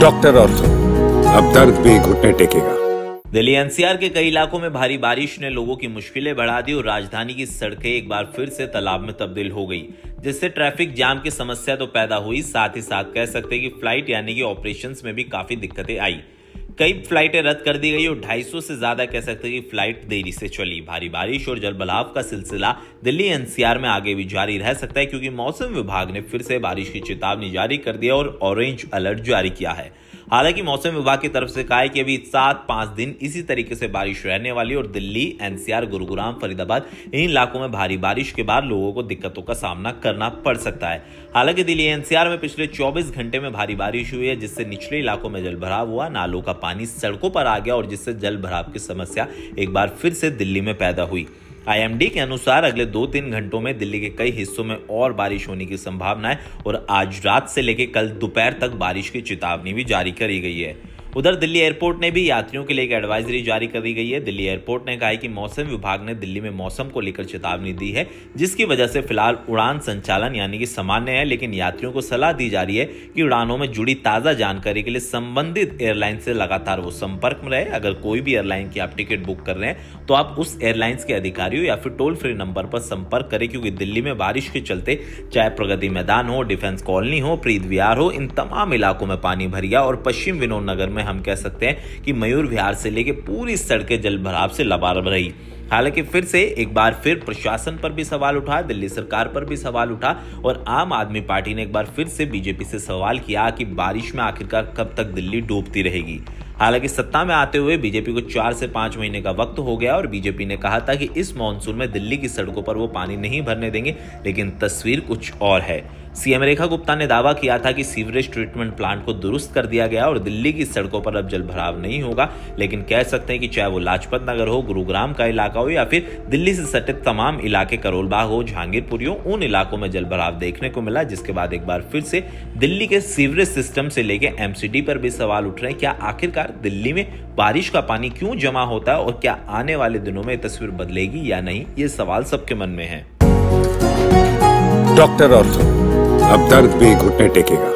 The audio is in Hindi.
डॉक्टर ऑर्थो, अब दर्द भी घुटने टेकेगा। दिल्ली एनसीआर के कई इलाकों में भारी बारिश ने लोगों की मुश्किलें बढ़ा दी और राजधानी की सड़कें एक बार फिर से तालाब में तब्दील हो गई, जिससे ट्रैफिक जाम की समस्या तो पैदा हुई, साथ ही साथ कह सकते हैं कि फ्लाइट यानी कि ऑपरेशंस में भी काफी दिक्कतें आई। कई फ्लाइटें रद्द कर दी गई और 250 से ज्यादा कह सकते हैं कि फ्लाइट देरी से चली। भारी बारिश और जलभराव का सिलसिला दिल्ली एनसीआर में आगे भी जारी रह सकता है, क्योंकि मौसम विभाग ने फिर से बारिश की चेतावनी जारी कर दी और ऑरेंज अलर्ट जारी किया है। हालांकि मौसम विभाग की तरफ से कहा है कि अभी 7-5 दिन इसी तरीके से बारिश रहने वाली और दिल्ली एनसीआर, गुरुग्राम, फरीदाबाद इन इलाकों में भारी बारिश के बाद लोगों को दिक्कतों का सामना करना पड़ सकता है। हालांकि दिल्ली एनसीआर में पिछले 24 घंटे में भारी बारिश हुई है, जिससे निचले इलाकों में जलभराव हुआ, नालों का पानी सड़कों पर आ गया और जिससे जलभराव की समस्या एक बार फिर से दिल्ली में पैदा हुई। आईएमडी के अनुसार अगले 2-3 घंटों में दिल्ली के कई हिस्सों में और बारिश होने की संभावना है और आज रात से लेकर कल दोपहर तक बारिश की चेतावनी भी जारी करी गई है। उधर दिल्ली एयरपोर्ट ने भी यात्रियों के लिए एक एडवाइजरी जारी कर दी गई है। दिल्ली एयरपोर्ट ने कहा है कि मौसम विभाग ने दिल्ली में मौसम को लेकर चेतावनी दी है, जिसकी वजह से फिलहाल उड़ान संचालन यानी कि सामान्य है, लेकिन यात्रियों को सलाह दी जा रही है कि उड़ानों में जुड़ी ताजा जानकारी के लिए संबंधित एयरलाइन से लगातार वो संपर्क में रहे। अगर कोई भी एयरलाइन की आप टिकट बुक कर रहे हैं तो आप उस एयरलाइंस के अधिकारियों या फिर टोल फ्री नंबर पर संपर्क करें, क्योंकि दिल्ली में बारिश के चलते चाहे प्रगति मैदान हो, डिफेंस कॉलोनी हो, प्रीत विहार हो, इन तमाम इलाकों में पानी भर गया और पश्चिम विनोद नगर में हम कह सकते हैं कि मयूर विहार से लेकर पूरी सड़कें जलभराव से लबालब रही। हालांकि फिर से एक बार फिर प्रशासन पर भी सवाल उठा, दिल्ली सरकार पर भी सवाल उठा और आम आदमी पार्टी ने एक बार फिर से बीजेपी से सवाल किया कि बारिश में आखिरकार कब तक दिल्ली डूबती रहेगी। हालांकि सत्ता में आते हुए बीजेपी को 4 से 5 महीने का वक्त हो गया और बीजेपी ने कहा था कि इस मॉनसून में दिल्ली की सड़कों पर वो पानी नहीं भरने देंगे, लेकिन तस्वीर कुछ और है। सीएम रेखा गुप्ता ने दावा किया था कि सीवरेज ट्रीटमेंट प्लांट को दुरुस्त कर दिया गया और दिल्ली की सड़कों पर अब जलभराव नहीं होगा, लेकिन कह सकते हैं कि चाहे वो लाजपत नगर हो, गुरुग्राम का इलाका हो या फिर दिल्ली से सटे तमाम इलाके, करोल बाग हो, जहांगीरपुरी हो, उन इलाकों में जलभराव देखने को मिला, जिसके बाद एक बार फिर से दिल्ली के सीवरेज सिस्टम से लेकर एमसीडी पर भी सवाल उठ रहे हैं। क्या आखिरकार दिल्ली में बारिश का पानी क्यों जमा होता है और क्या आने वाले दिनों में तस्वीर बदलेगी या नहीं, ये सवाल सबके मन में है। डॉक्टर ऑर्थो, अब दर्द भी घुटने टेकेगा।